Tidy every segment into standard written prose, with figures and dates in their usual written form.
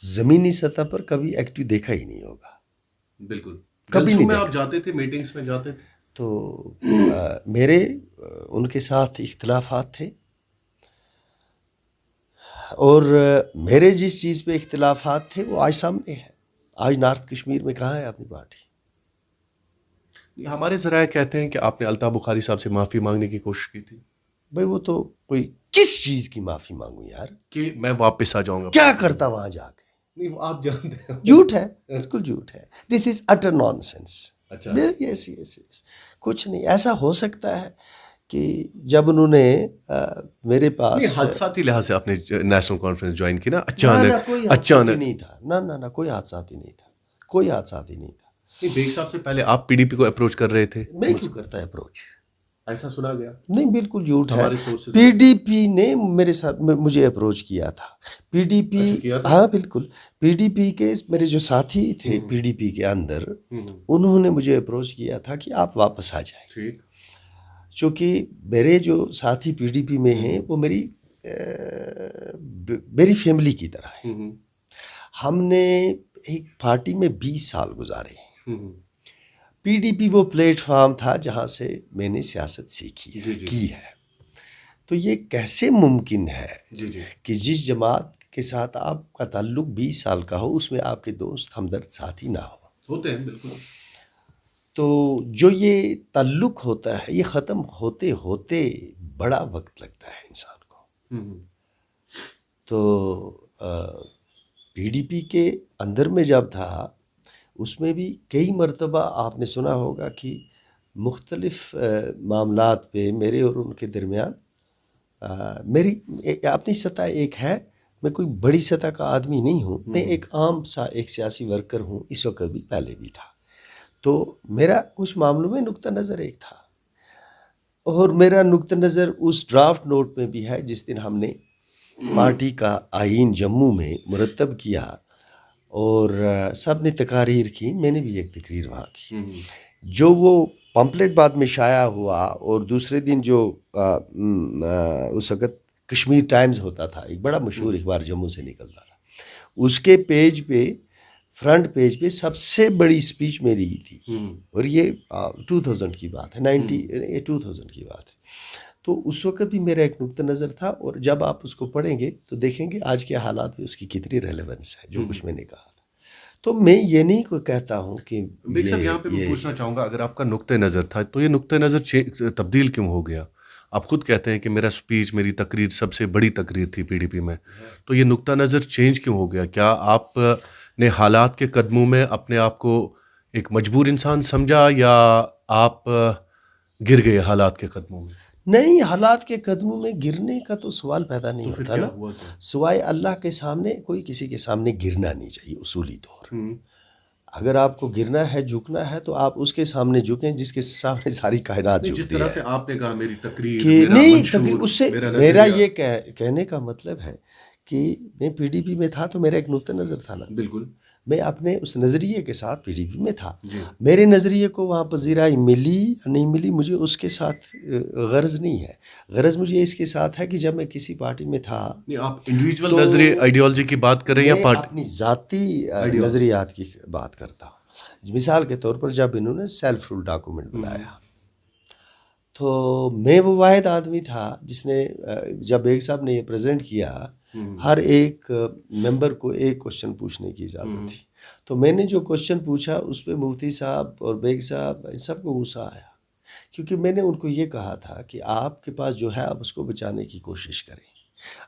زمینی سطح پر کبھی ایکٹیو دیکھا ہی نہیں ہوگا. بالکل. کبھی جلسوں نہیں میں دیکھا. آپ جاتے تھے, میٹنگز میں جاتے تھے؟ تو میرے ان کے ساتھ اختلافات تھے, اور میرے جس چیز پہ اختلافات تھے وہ آج سامنے ہے. آج نارتھ کشمیر میں کہاں ہے اپنی پارٹی؟ ہمارے ذرائع کہتے ہیں کہ آپ نے الطاف بخاری صاحب سے معافی مانگنے کی کوشش کی تھی. بھائی وہ تو کوئی کس چیز کی معافی مانگوں یار؟ کہ میں واپس آ جاؤں گا. کیا کرتا وہاں جا کے؟ نہیں, وہ آپ جانتے ہیں. جھوٹ ہے, بالکل جھوٹ ہے. دس از اٹر نان سینس. اچھا. یس یس یس. کچھ نہیں ایسا ہو سکتا ہے کہ جب انہوں نے میرے پاس نہیں, حادثاتی لحاظ سے آپ نے نیشنل کانفرنس جوائن کی نا نہ اچانک. کوئی حادثاتی نہیں تھا. نہ کوئی حادثاتی نہیں تھا. کوئی حادثاتی نہیں تھا. نہیں, بیگ صاحب سے پہلے آپ پی ڈی پی کو اپروچ کر رہے تھے. میں کیوں کرتا ہے اپروچ؟ ایسا سنا گیا. نہیں بالکل جھوٹ ہے. ہمارے sources پی ڈی پی نے میرے ساتھ مجھے اپروچ کیا تھا. پی ڈی پی, ہاں بالکل, پی ڈی پی کے میرے جو ساتھی تھے پی ڈی پی کے اندر, انہوں نے مجھے اپروچ کیا تھا کہ آپ واپس آ جائیں. ٹھیک. چونکہ میرے جو ساتھی پی ڈی پی میں ہیں وہ میری فیملی کی طرح ہے. ہم نے ایک پارٹی میں 20 سال گزارے ہیں. پی ڈی پی وہ پلیٹ فارم تھا جہاں سے میں نے سیاست سیکھی ہے, کی ہے. تو یہ کیسے ممکن ہے کہ جس جماعت کے ساتھ آپ کا تعلق 20 سال کا ہو, اس میں آپ کے دوست ہمدرد ساتھی نہ ہو؟ ہوتے ہیں بالکل. تو جو یہ تعلق ہوتا ہے یہ ختم ہوتے ہوتے بڑا وقت لگتا ہے انسان کو. تو پی ڈی پی کے اندر میں جب تھا, اس میں بھی کئی مرتبہ آپ نے سنا ہوگا کہ مختلف معاملات پہ میرے اور ان کے درمیان میری اپنی سطح ایک ہے. میں کوئی بڑی سطح کا آدمی نہیں ہوں, میں ایک عام سا ایک سیاسی ورکر ہوں, اس وقت بھی پہلے بھی تھا. تو میرا کچھ معاملوں میں نقطہ نظر ایک تھا, اور میرا نقطہ نظر اس ڈرافٹ نوٹ میں بھی ہے جس دن ہم نے پارٹی کا آئین جموں میں مرتب کیا اور سب نے تقاریر کی. میں نے بھی ایک تقریر وہاں کی. جو وہ پمپلیٹ بعد میں شائع ہوا, اور دوسرے دن جو اس وقت کشمیر ٹائمز ہوتا تھا, ایک بڑا مشہور اخبار جموں سے نکلتا تھا, اس کے پیج پہ فرنٹ پیج پہ سب سے بڑی اسپیچ میری ہی تھی. اور یہ 2000 کی بات ہے, 2000 کی بات ہے. تو اس وقت بھی میرا ایک نقطہ نظر تھا, اور جب آپ اس کو پڑھیں گے تو دیکھیں گے آج کے حالات میں اس کی کتنی ریلیونس ہے جو کچھ میں نے کہا تھا. تو میں یہ نہیں کوئی کہتا ہوں کہ بیگ صاحب یہاں پہ میں پوچھنا چاہوں گا, اگر آپ کا نقطہ نظر تھا تو یہ نقطہ نظر تبدیل کیوں ہو گیا؟ آپ خود کہتے ہیں کہ میرا اسپیچ, میری تقریر سب سے بڑی تقریر تھی پی ڈی پی میں, تو یہ نقطہ نظر چینج کیوں ہو گیا؟ کیا آپ نے حالات کے قدموں میں اپنے آپ کو ایک مجبور انسان سمجھا, یا آپ گر گئے حالات کے قدموں میں؟ نہیں, حالات کے قدموں میں گرنے کا تو سوال پیدا نہیں ہوتا نا. سوائے اللہ کے سامنے کوئی کسی کے سامنے گرنا نہیں چاہیے اصولی طور. اگر آپ کو گرنا ہے, جھکنا ہے, تو آپ اس کے سامنے جھکیں جس کے سامنے ساری کائنات جھکتی ہے. جس طرح سے آپ نے کہا میری تقریر, کہ نہیں تقریر, اس سے میرا یہ کہنے کا مطلب ہے کہ میں پی ڈی پی میں تھا تو میرا ایک نقطہ نظر تھا نا. بالکل. میں اپنے اس نظریے کے ساتھ پی ڈی پی میں تھا. میرے نظریے کو وہاں پذیرائی ملی نہیں ملی, مجھے اس کے ساتھ غرض نہیں ہے. غرض مجھے اس کے ساتھ ہے کہ جب میں کسی پارٹی میں تھا. آپ انڈیویجول نظریے آئیڈیالوجی کی بات کر رہے ہیں یا پارٹی؟ اپنی ذاتی نظریات کی بات کرتا ہوں. مثال کے طور پر جب انہوں نے سیلف رول ڈاکومنٹ بنایا, تو میں وہ واحد آدمی تھا جس نے, جب بیگ صاحب نے یہ پریزنٹ کیا, ہر ایک ممبر کو ایک کوشچن پوچھنے کی اجازت تھی. تو میں نے جو کوشچن پوچھا اس پہ مفتی صاحب اور بیگ صاحب ان سب کو غصہ آیا, کیونکہ میں نے ان کو یہ کہا تھا کہ آپ کے پاس جو ہے آپ اس کو بچانے کی کوشش کریں.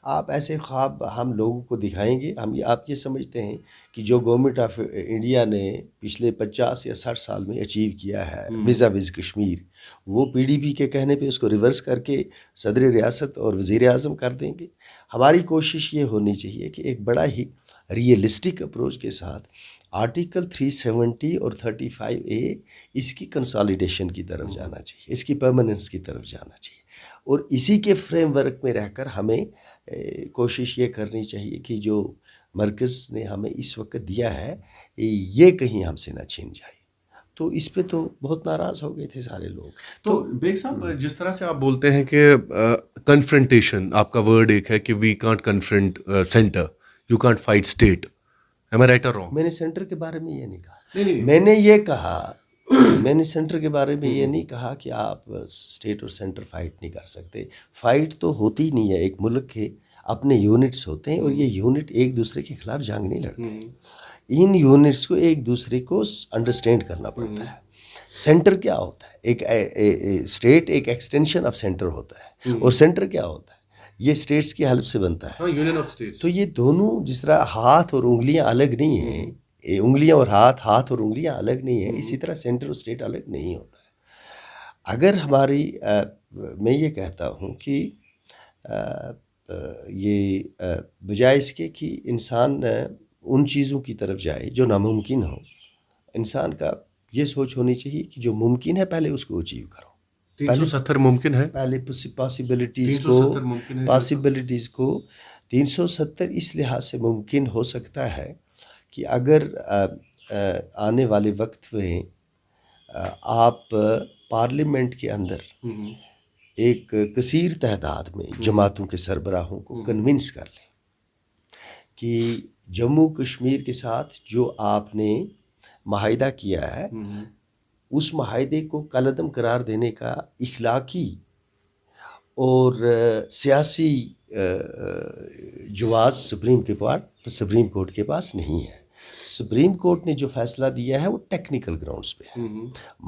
آپ ایسے خواب ہم لوگوں کو دکھائیں گے, آپ یہ سمجھتے ہیں کہ جو گورنمنٹ آف انڈیا نے پچھلے 50 یا 60 سال میں اچیو کیا ہے وز کشمیر, وہ پی ڈی پی کے کہنے پہ اس کو ریورس کر کے صدر ریاست اور وزیر اعظم کر دیں گے. ہماری کوشش یہ ہونی چاہیے کہ ایک بڑا ہی ریئلسٹک اپروچ کے ساتھ آرٹیکل 370 اور 35A اس کی کنسالیڈیشن کی طرف جانا چاہیے, اس کی پرماننس کی طرف جانا چاہیے, اور اسی کے فریم ورک میں رہ کر ہمیں کوشش یہ کرنی چاہیے کہ جو مرکز نے ہمیں اس وقت دیا ہے یہ کہیں ہم سے نہ چھین جائے. تو اس پہ تو بہت ناراض ہو گئے تھے سارے لوگ. تو بیگ صاحب جس طرح سے آپ بولتے ہیں کہ کنفرنٹیشن, آپ کا ورڈ ایک ہے کہ we can't confront centre, you can't fight state, Am I right or wrong? میں نے سینٹر کے بارے میں یہ نہیں کہا. نہیں. میں نے یہ کہا میں نے سینٹر کے بارے میں یہ نہیں کہا کہ آپ اسٹیٹ اور سینٹر فائٹ نہیں کر سکتے. فائٹ تو ہوتی ہی نہیں ہے. ایک ملک کے اپنے یونٹس ہوتے ہیں اور یہ یونٹ ایک دوسرے کے خلاف جنگ نہیں لڑتے. ان یونٹس کو ایک دوسرے کو انڈرسٹینڈ کرنا پڑتا ہے. سینٹر کیا ہوتا ہے؟ ایک اسٹیٹ ایک ایکسٹینشن آف سینٹر ہوتا ہے. اور سینٹر کیا ہوتا ہے؟ یہ اسٹیٹس کی ہیلپ سے بنتا ہے. Union of states. تو یہ دونوں جس طرح ہاتھ اور انگلیاں الگ نہیں ہیں, انگلیاں اور ہاتھ اور انگلیاں الگ نہیں ہیں, اسی طرح سینٹر اور اسٹیٹ الگ نہیں ہوتا ہے. اگر ہماری میں یہ کہتا ہوں کہ یہ بجائے اس کے کہ انسان ان چیزوں کی طرف جائے جو ناممکن ہو, انسان کا یہ سوچ ہونی چاہیے کہ جو ممکن ہے پہلے اس کو اچیو کرو. 370 ممکن ہے. پہلے پاسبلٹیز کو 370 اس لحاظ سے ممکن ہو سکتا ہے کہ اگر آنے والے وقت میں آپ پارلیمنٹ کے اندر ایک کثیر تعداد میں جماعتوں کے سربراہوں کو کنونس کر لیں کہ جموں کشمیر کے ساتھ جو آپ نے معاہدہ کیا ہے اس معاہدے کو کالعدم قرار دینے کا اخلاقی اور سیاسی جواز سپریم کورٹ کے پاس نہیں ہے. سپریم کورٹ نے جو فیصلہ دیا ہے وہ ٹیکنیکل گراؤنڈز پہ ہے.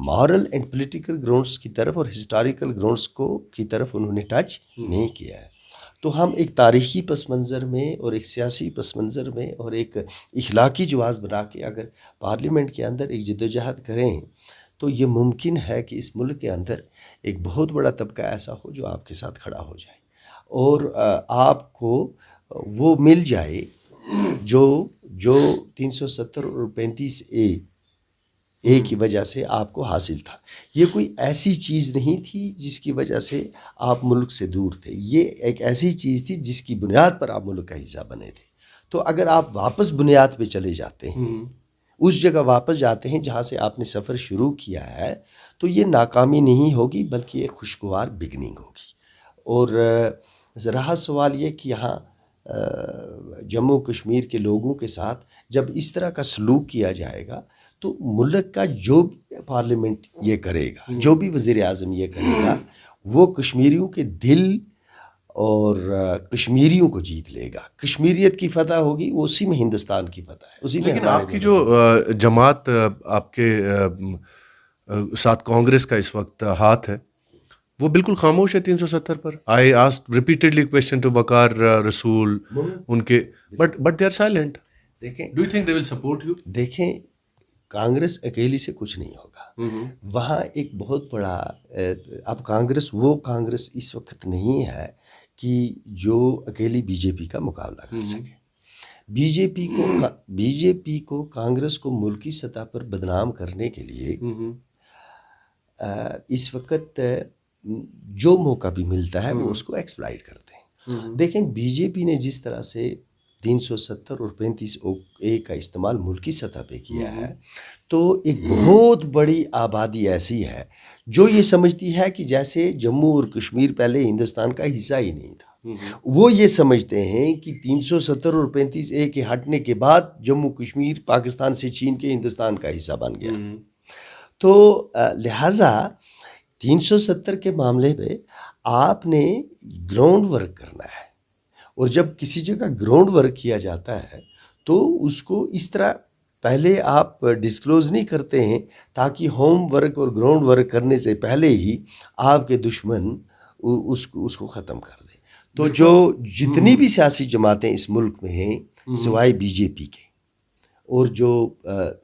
مارل اینڈ پولیٹیکل گراؤنڈز کی طرف اور ہسٹوریکل گراؤنڈز کی طرف انہوں نے ٹچ نہیں کیا ہے. تو ہم ایک تاریخی پس منظر میں اور ایک سیاسی پس منظر میں اور ایک اخلاقی جواز بنا کے اگر پارلیمنٹ کے اندر ایک جدوجہد کریں تو یہ ممکن ہے کہ اس ملک کے اندر ایک بہت بڑا طبقہ ایسا ہو جو آپ کے ساتھ کھڑا ہو جائے اور آپ کو وہ مل جائے جو 370 اور 35A کی وجہ سے آپ کو حاصل تھا. یہ کوئی ایسی چیز نہیں تھی جس کی وجہ سے آپ ملک سے دور تھے. یہ ایک ایسی چیز تھی جس کی بنیاد پر آپ ملک کا حصہ بنے تھے. تو اگر آپ واپس بنیاد پہ چلے جاتے ہیں, اس جگہ واپس جاتے ہیں جہاں سے آپ نے سفر شروع کیا ہے, تو یہ ناکامی نہیں ہوگی بلکہ ایک خوشگوار بگننگ ہوگی. اور رہا سوال یہ کہ یہاں جموں کشمیر کے لوگوں کے ساتھ جب اس طرح کا سلوک کیا جائے گا تو ملک کا جو بھی پارلیمنٹ یہ کرے گا, جو بھی وزیر اعظم یہ کرے گا, وہ کشمیریوں کے دل اور کشمیریوں کو جیت لے گا. کشمیریت کی فتح ہوگی, وہ اسی میں ہندوستان کی فتح ہے. اسی میں لیکن آپ کی جو جماعت آپ کے ساتھ کانگریس کا اس وقت ہاتھ ہے وہ بالکل خاموش ہے 370 پر. آئی آسکڈ ریپیٹڈلی کویسچن ٹو وقار رسول ان کے بٹ دے آر سائلنٹ. دیکھیں, do you think they will support you? دیکھیں, کانگریس اکیلی سے کچھ نہیں ہوگا. وہاں ایک بہت بڑا اب کانگریس وہ کانگریس اس وقت نہیں ہے کہ جو اکیلی بی جے پی کا مقابلہ کر سکے. بی جے پی کو کانگریس کو ملکی سطح پر بدنام کرنے کے لیے اس وقت جو موقع بھی ملتا ہے وہ اس کو ایکسپلائٹ کرتے ہیں. دیکھیں, بی جے پی نے جس طرح سے 370 اور 35A کا استعمال ملکی سطح پہ کیا ہے, تو ایک بہت بڑی آبادی ایسی ہے جو یہ سمجھتی ہے کہ جیسے جموں اور کشمیر پہلے ہندوستان کا حصہ ہی نہیں تھا. وہ یہ سمجھتے ہیں کہ 370 اور 35A کے ہٹنے کے بعد جموں کشمیر پاکستان سے چھین کے ہندوستان کا حصہ بن گیا. تو لہٰذا 370 کے معاملے میں آپ نے گراؤنڈ ورک کرنا ہے, اور جب کسی جگہ گراؤنڈ ورک کیا جاتا ہے تو اس کو اس طرح پہلے آپ ڈسکلوز نہیں کرتے ہیں تاکہ ہوم ورک اور گراؤنڈ ورک کرنے سے پہلے ہی آپ کے دشمن اس کو ختم کر دیں. تو جو جتنی بھی سیاسی جماعتیں اس ملک میں ہیں سوائے بی جے پی کے, اور جو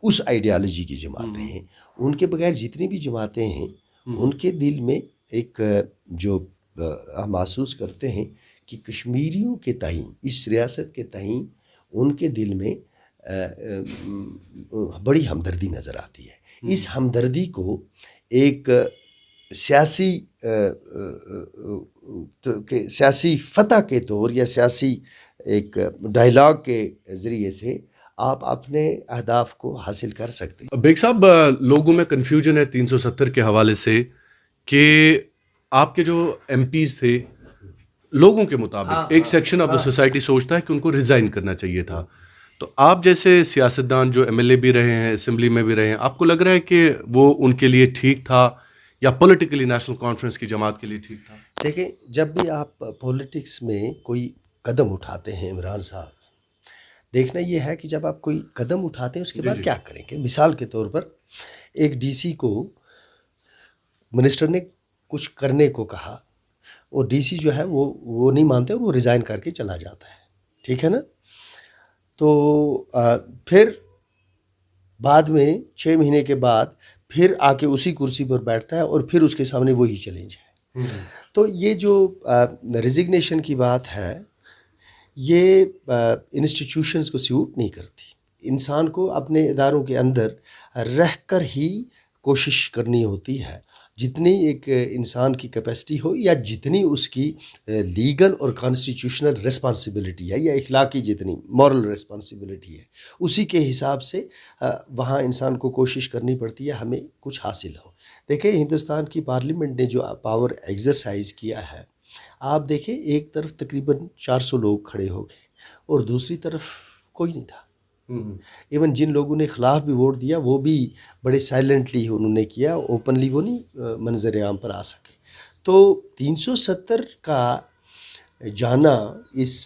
اس آئیڈیالوجی کی جماعتیں ہیں, ان کے بغیر جتنی بھی جماعتیں ہیں ان کے دل میں ایک جو ہم محسوس کرتے ہیں کہ کشمیریوں کے تئیں, اس ریاست کے تئیں ان کے دل میں بڑی ہمدردی نظر آتی ہے. اس ہمدردی کو ایک سیاسی فتح کے طور یا سیاسی ایک ڈائلاگ کے ذریعے سے آپ اپنے اہداف کو حاصل کر سکتے ہیں. بیگ صاحب, لوگوں میں کنفیوژن ہے 370 کے حوالے سے کہ آپ کے جو ایم پیز تھے, لوگوں کے مطابق ایک سیکشن آف دا سوسائٹی سوچتا ہے کہ ان کو ریزائن کرنا چاہیے تھا. تو آپ جیسے سیاستدان جو ایم ایل اے بھی رہے ہیں، اسمبلی میں بھی رہے ہیں، آپ کو لگ رہا ہے کہ وہ ان کے لیے ٹھیک تھا یا پولیٹیکلی نیشنل کانفرنس کی جماعت کے لیے ٹھیک تھا؟ دیکھیں، جب بھی آپ پولیٹکس میں کوئی قدم اٹھاتے ہیں عمران صاحب، دیکھنا یہ ہے کہ جب آپ کوئی قدم اٹھاتے ہیں اس کے بعد کیا کریں گے. مثال کے طور پر ایک ڈی سی کو منسٹر نے کچھ کرنے کو کہا اور ڈی سی جو ہے وہ نہیں مانتے اور وہ ریزائن کر کے چلا جاتا ہے، ٹھیک ہے نا. تو پھر بعد میں 6 مہینے کے بعد پھر آ کے اسی کرسی پر بیٹھتا ہے اور پھر اس کے سامنے وہی چیلنج ہے. تو یہ جو ریزگنیشن کی بات ہے یہ انسٹیٹیوشنز کو سیوٹ نہیں کرتی. انسان کو اپنے اداروں کے اندر رہ کر ہی کوشش کرنی ہوتی ہے. جتنی ایک انسان کی کیپیسٹی ہو یا جتنی اس کی لیگل اور کانسٹیٹیوشنل ریسپانسبلٹی ہے یا اخلاقی جتنی مورل ریسپانسبلٹی ہے، اسی کے حساب سے وہاں انسان کو کوشش کرنی پڑتی ہے ہمیں کچھ حاصل ہو. دیکھیں، ہندوستان کی پارلیمنٹ نے جو پاور ایکسرسائز کیا ہے، آپ دیکھیں ایک طرف تقریباً 400 لوگ کھڑے ہو گئے اور دوسری طرف کوئی نہیں تھا. ایون جن لوگوں نے خلاف بھی ووٹ دیا وہ بھی بڑے سائلنٹلی انہوں نے کیا، اوپنلی وہ نہیں منظر عام پر آ سکے. تو 370 کا جانا اس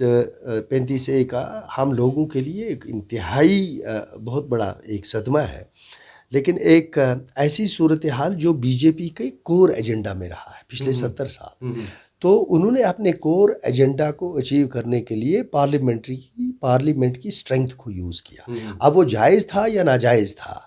35A کا ہم لوگوں کے لیے ایک انتہائی بہت بڑا ایک صدمہ ہے. لیکن ایک ایسی صورتحال جو بی جے پی کے کور ایجنڈا میں رہا ہے پچھلے 70 سال، تو انہوں نے اپنے کور ایجنڈا کو اچیو کرنے کے لیے پارلیمنٹ کی اسٹرینتھ کو یوز کیا. اب وہ جائز تھا یا ناجائز تھا،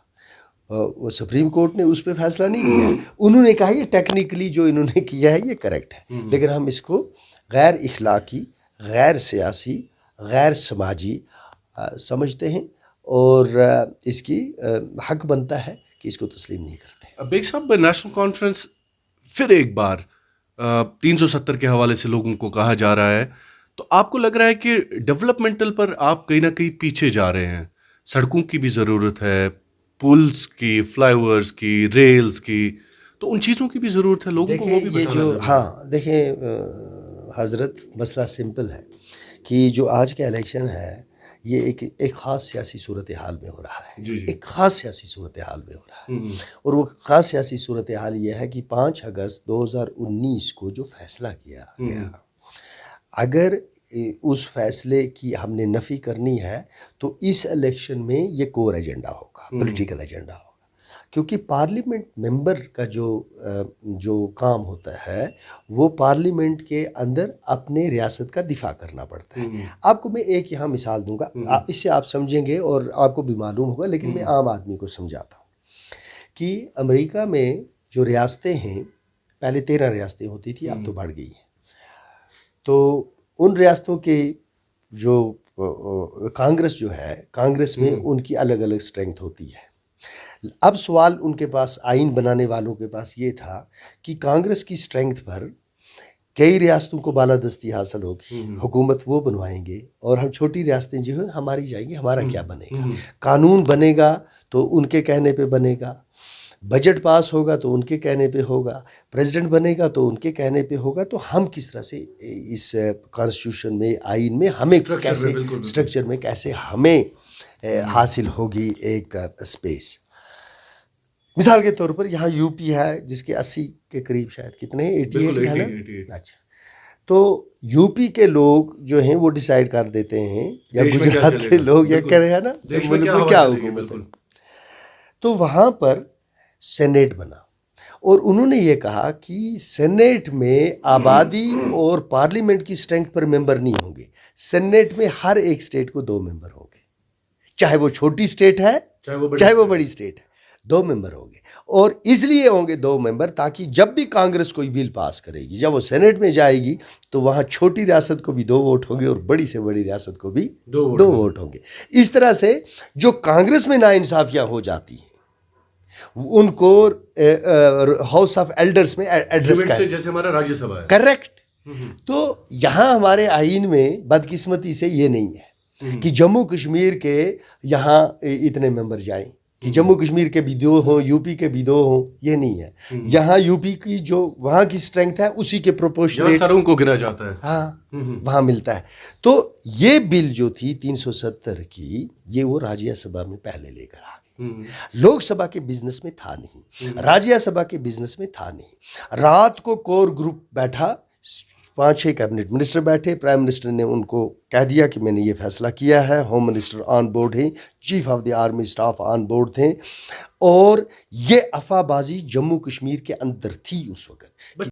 وہ سپریم کورٹ نے اس پہ فیصلہ نہیں کیا. انہوں نے کہا یہ ٹیکنیکلی جو انہوں نے کیا ہے یہ کریکٹ ہے، لیکن ہم اس کو غیر اخلاقی، غیر سیاسی، غیر سماجی سمجھتے ہیں اور اس کی حق بنتا ہے کہ اس کو تسلیم نہیں کرتے. بیگ صاحب، نیشنل کانفرنس پھر ایک بار 370 کے حوالے سے لوگوں کو کہا جا رہا ہے، تو آپ کو لگ رہا ہے کہ ڈیولپمنٹل پر آپ کہیں نہ کہیں پیچھے جا رہے ہیں؟ سڑکوں کی بھی ضرورت ہے، پولس کی، فلائی اوورس کی، ریلز کی، تو ان چیزوں کی بھی ضرورت ہے، لوگوں کو وہ بھی بتانا ضروری ہے. ہاں دیکھیں حضرت، مسئلہ سمپل ہے کہ جو آج کا الیکشن ہے یہ ایک خاص سیاسی صورتحال میں ہو رہا ہے. ایک خاص سیاسی صورتحال میں ہو رہا ہے، اور وہ خاص سیاسی صورتحال یہ ہے کہ 5 اگست 2019 کو جو فیصلہ کیا گیا، اگر اس فیصلے کی ہم نے نفی کرنی ہے تو اس الیکشن میں یہ کور ایجنڈا ہوگا، پولیٹیکل ایجنڈا ہوگا. کیونکہ پارلیمنٹ ممبر کا جو کام ہوتا ہے وہ پارلیمنٹ کے اندر اپنے ریاست کا دفاع کرنا پڑتا ہے. آپ کو میں ایک یہاں مثال دوں گا، اس سے آپ سمجھیں گے اور آپ کو بھی معلوم ہوگا، لیکن میں عام آدمی کو سمجھاتا ہوں کہ امریکہ میں جو ریاستیں ہیں، پہلے 13 ریاستیں ہوتی تھی، اب تو بڑھ گئی ہیں. تو ان ریاستوں کے جو کانگریس جو ہے، کانگریس میں ان کی الگ الگ اسٹرینتھ ہوتی ہے. اب سوال ان کے پاس، آئین بنانے والوں کے پاس یہ تھا کہ کانگریس کی اسٹرینتھ پر کئی ریاستوں کو بالادستی حاصل ہوگی، حکومت وہ بنوائیں گے اور ہم چھوٹی ریاستیں جو ہیں ہماری جائیں گی، ہمارا کیا بنے گا. قانون بنے گا تو ان کے کہنے پہ بنے گا، بجٹ پاس ہوگا تو ان کے کہنے پہ ہوگا، پریزیڈنٹ بنے گا تو ان کے کہنے پہ ہوگا. تو ہم کس طرح سے اس کانسٹیٹیوشن میں، آئین میں ہمیں کیسے، اسٹرکچر میں کیسے ہمیں حاصل ہوگی ایک اسپیس. مثال کے طور پر یہاں یو پی ہے جس کے 80 کے قریب، شاید کتنے 88 ہے نا. اچھا، تو یو پی کے لوگ جو ہیں وہ ڈیسائیڈ کر دیتے ہیں، یا گجرات کے لوگ یا کہہ رہے ہیں نا ملک میں کیا حکومت ہے. تو وہاں پر سینیٹ بنا اور انہوں نے یہ کہا کہ سینیٹ میں آبادی اور پارلیمنٹ کی اسٹرینتھ پر ممبر نہیں ہوں گے. سینیٹ میں ہر ایک اسٹیٹ کو 2 ممبر ہوں گے، چاہے وہ چھوٹی اسٹیٹ ہے چاہے وہ بڑی اسٹیٹ ہے، 2 ممبر ہوں گے. اور اس لیے ہوں گے 2 ممبر تاکہ جب بھی کانگریس کوئی بل پاس کرے گی، جب وہ سینیٹ میں جائے گی تو وہاں چھوٹی ریاست کو بھی 2 ووٹ ہوں گے اور بڑی سے بڑی ریاست کو بھی 2 ووٹ ہوں گے. اس طرح سے جو کانگریس میں ناانصافیاں ہو جاتی ہیں ان کو ہاؤس آف ایلڈرز میں ایڈریس کریں، جیسے ہمارا راجیہ سبھا ہے. کریکٹ. تو یہاں ہمارے آئین میں بدقسمتی سے یہ نہیں ہے کہ جموں کشمیر کے یہاں اتنے ممبر جائیں کہ جموں کشمیر کے بھی 2 ہوں، یو پی کے بھی 2 ہوں، یہ نہیں ہے. یہاں یو پی کی جو وہاں کی اسٹرینتھ ہے اسی کے پروپورشنیٹ سروں کو گنا جاتا ہے. ہاں وہاں ملتا ہے. تو یہ بل جو تھی 370 کی، یہ وہ راجیہ سبھا میں پہلے لے کر آ گئے. لوک سبھا کے بزنس میں تھا نہیں، راجیہ سبھا کے بزنس میں تھا نہیں. رات کو کور گروپ بیٹھا، 5-6 کیبنٹ منسٹر بیٹھے، پرائم منسٹر نے ان کو کہہ دیا کہ میں نے یہ فیصلہ کیا ہے، ہوم منسٹر آن بورڈ ہیں، chief of the army staff on board تھے، اور یہ افواہ بازی جموں کشمیر کے اندر تھی اس وقت.